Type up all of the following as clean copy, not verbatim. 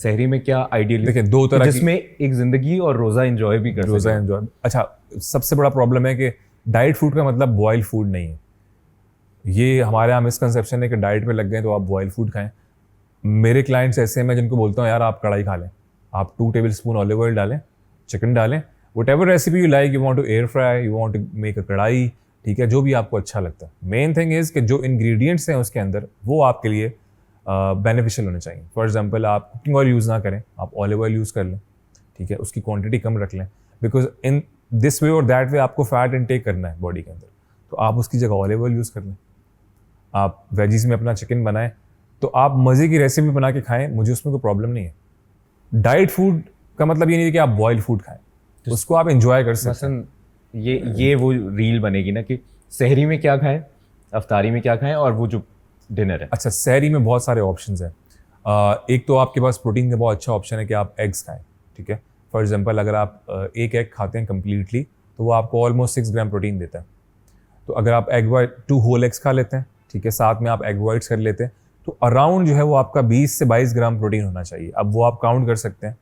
सहरी में क्या आइडियली देखिए दो तरह की, जिसमें एक जिंदगी और रोजा एंजॉय भी कर रोजा सकें। एंजॉय। अच्छा, सबसे बड़ा प्रॉब्लम है कि डाइट फूड का मतलब बॉयल फूड नहीं है। ये हमारे यहाँ मिसकंसेप्शन है कि डाइट पे लग गए तो आप बॉयल फूड खाएं। मेरे क्लाइंट्स ऐसे हैं, मैं जिनको बोलता हूँ यार आप कढ़ाई खा लें, आप 2 टेबल स्पून ऑलिव ऑयल डालें, चिकन डालें, whatever recipe you like, you want to air fry, you want to make a kadhai, ठीक है, जो भी आपको अच्छा लगता है। मेन थिंग इज़ कि जो इंग्रेडिएंट्स हैं उसके अंदर वो आपके लिए बेनिफिशियल होने चाहिए। फॉर एग्जांपल आप कुकिंग ऑयल यूज़ ना करें, आप ऑलिव ऑयल यूज़ कर लें, ठीक है, उसकी क्वांटिटी कम रख लें, बिकॉज इन दिस वे और दैट वे आपको फैट इनटेक करना है बॉडी के अंदर, तो आप उसकी जगह ऑलिव ऑयल यूज़ कर लें। आप वेजीज में अपना चिकन बनाएं तो आप मज़े की रेसिपी बना के खाएं, मुझे उसमें कोई प्रॉब्लम नहीं है। डाइट फूड का मतलब ये नहीं है कि आप बॉयल फूड खाएं, उसको आप इंजॉय कर सकते हैं। मसलन ये वो रील बनेगी ना कि सहरी में क्या खाएं, अफ्तारी में क्या खाएं, और वो जो डिनर है। अच्छा, सहरी में बहुत सारे ऑप्शंस हैं। एक तो आपके पास प्रोटीन का बहुत अच्छा ऑप्शन है कि आप एग्स खाएं, ठीक है। फॉर एग्जांपल अगर आप एक एग खाते हैं कम्प्लीटली तो वो आपको ऑलमोस्ट 6 ग्राम प्रोटीन देता है। तो अगर आप एग वाइट 2 होल एग्स खा लेते हैं, ठीक है, साथ में आप एग वाइट्स कर लेते हैं, तो अराउंड जो है वो आपका 20 से 22 ग्राम प्रोटीन होना चाहिए। अब वो आप काउंट कर सकते हैं,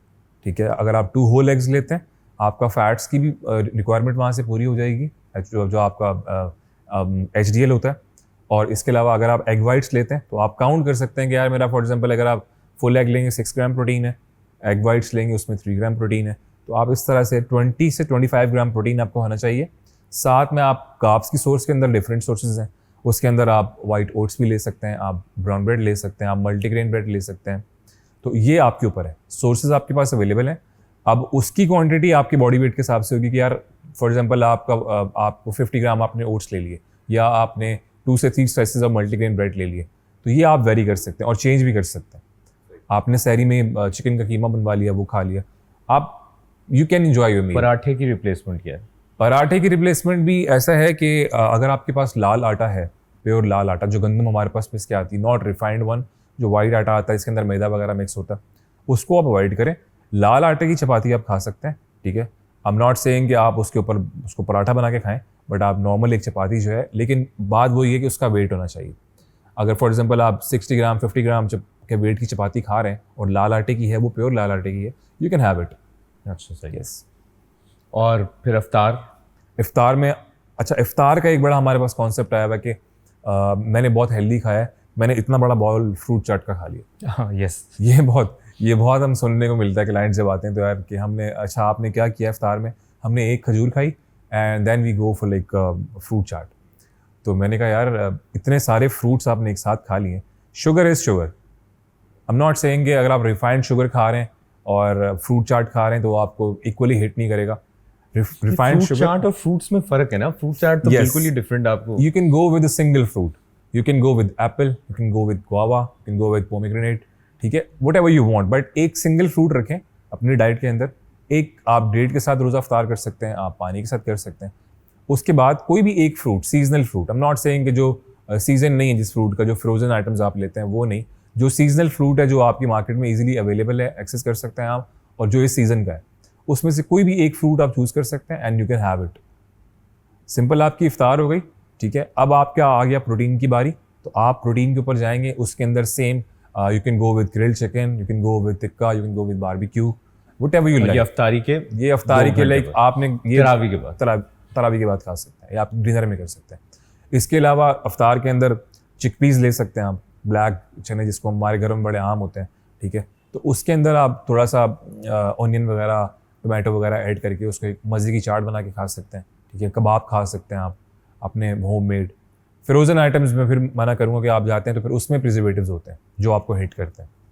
ठीक है। अगर आप 2 होल एग्स लेते हैं, आपका फैट्स की भी रिक्वायरमेंट वहाँ से पूरी हो जाएगी, जो आपका HDL होता है। और इसके अलावा अगर आप एग वाइट्स लेते हैं तो आप काउंट कर सकते हैं कि यार मेरा फॉर एग्जांपल अगर आप फुल एग लेंगे 6 ग्राम प्रोटीन है, एग वाइट्स लेंगे उसमें 3 ग्राम प्रोटीन है, तो आप इस तरह से 20 से 25 ग्राम प्रोटीन आपको होना चाहिए। साथ में आप कार्ब्स की सोर्स के अंदर डिफरेंट सोर्सेज हैं, उसके अंदर आप वाइट ओट्स भी ले सकते हैं, आप ब्राउन ब्रेड ले सकते हैं, आप मल्टीग्रेन ब्रेड ले सकते हैं। तो ये आपके ऊपर है, सोर्सेज आपके पास अवेलेबल हैं। अब उसकी क्वांटिटी आपकी बॉडी वेट के हिसाब से होगी कि यार फॉर एग्जांपल आपको 50 ग्राम आपने ओट्स ले लिए या आपने 2 से 3 स्लाइसेस ऑफ मल्टीग्रेन ब्रेड ले लिए, तो ये आप वेरी कर सकते हैं और चेंज भी कर सकते हैं। आपने सहरी में चिकन का कीमा बनवा लिया, वो खा लिया, आप you can enjoy your meal. पराठे की रिप्लेसमेंट क्या है? पराठे की रिप्लेसमेंट भी ऐसा है कि अगर आपके पास लाल आटा है, प्योर लाल आटा, जो गंदम हमारे पास पिस के आती है, नॉट रिफाइंड वन, जो वाइट आटा आता है इसके अंदर मैदा वगैरह मिक्स होता है, उसको आप अवॉइड करें। लाल आटे की चपाती आप खा सकते हैं, ठीक है। आई एम नॉट सेइंग कि आप उसके ऊपर उसको पराठा बना के खाएं, बट आप नॉर्मल एक चपाती जो है, लेकिन बात वही है कि उसका वेट होना चाहिए। अगर फॉर एग्जांपल आप 60 ग्राम 50 ग्राम के वेट की चपाती खा रहे हैं और लाल आटे की है, वो प्योर लाल आटे की है, यू कैन हैव इट। अच्छा, सही। यस। और फिर अफ्तार? इफ्तार में, अच्छा, इफ्तार का एक बड़ा हमारे पास कॉन्सेप्ट आया हुआ है कि मैंने बहुत हेल्दी खाया है, मैंने इतना बड़ा बॉल फ्रूट चाट का खा लिया। हाँ, यस। ये बहुत हम सुनने को मिलता है, क्लाइंट जब आते हैं तो यार कि हमने, अच्छा आपने क्या किया इफ्तार में, हमने एक खजूर खाई and then we go for like fruit chaat. तो मैंने कहा यार इतने सारे फ्रूट्स आपने एक साथ खा लिए, sugar is sugar. I am not saying कि अगर आप रिफाइंड शुगर खा रहे हैं और फ्रूट चाट खा रहे हैं तो वो आपको इक्वली हिट नहीं करेगा। रिफाइंड फ्रूट चाट और फ्रूट्स में फर्क है ना? फ्रूट चाट तो Yes. बिल्कुल ही डिफरेंट आपको। You can go with a single fruit. You can go with apple. You can go with guava. You can go with pomegranate. ठीक है, whatever you want. But एक single fruit रखें अपनी diet के अंदर। एक आप ब्रेड के साथ रोज़ा अफ्तार कर सकते हैं, आप पानी के साथ कर सकते हैं। उसके बाद कोई भी एक fruit, seasonal fruit, I am not saying कि जो सीजन नहीं है जिस फ्रूट का, जो फ्रोजन आइटम्स आप लेते हैं वो नहीं, जो सीजनल फ्रूट है जो आपकी मार्केट में इजीली अवेलेबल है, एक्सेस कर सकते हैं आप, और जो इस सीजन का है, उसमें से कोई भी एक फ्रूट आप चूज कर सकते हैं and you can have it. Simple, आपकी इफ्तार हो गई, ठीक है। अब आपका आ गया प्रोटीन की बारी, तो आप प्रोटीन के ऊपर जाएंगे, उसके अंदर same you can go with grilled chicken, you can go with tikka, you can go with barbecue, whatever you ये लाइक। अफ्तारी के ये अफ्तारी के लाइक आपने ये तरावी के बाद तरावी के बाद खा सकते हैं, या आप डिनर में कर सकते हैं। इसके अलावा अफ्तार के अंदर चिकपीस ले सकते हैं आप, ब्लैक चने जिसको हमारे घर में बड़े आम होते हैं, ठीक है। तो उसके अंदर आप थोड़ा सा ऑनियन वगैरह, टोमेटो वगैरह ऐड करके उसको एक मज़े की चाट बना के खा सकते हैं, ठीक है। कबाब खा सकते हैं आप अपने होममेड। फ्रोज़न आइटम्स में फिर मना करूँगा कि आप जाते हैं तो फिर उसमें प्रिजर्वेटिव्स होते हैं जो आपको हिट करते हैं।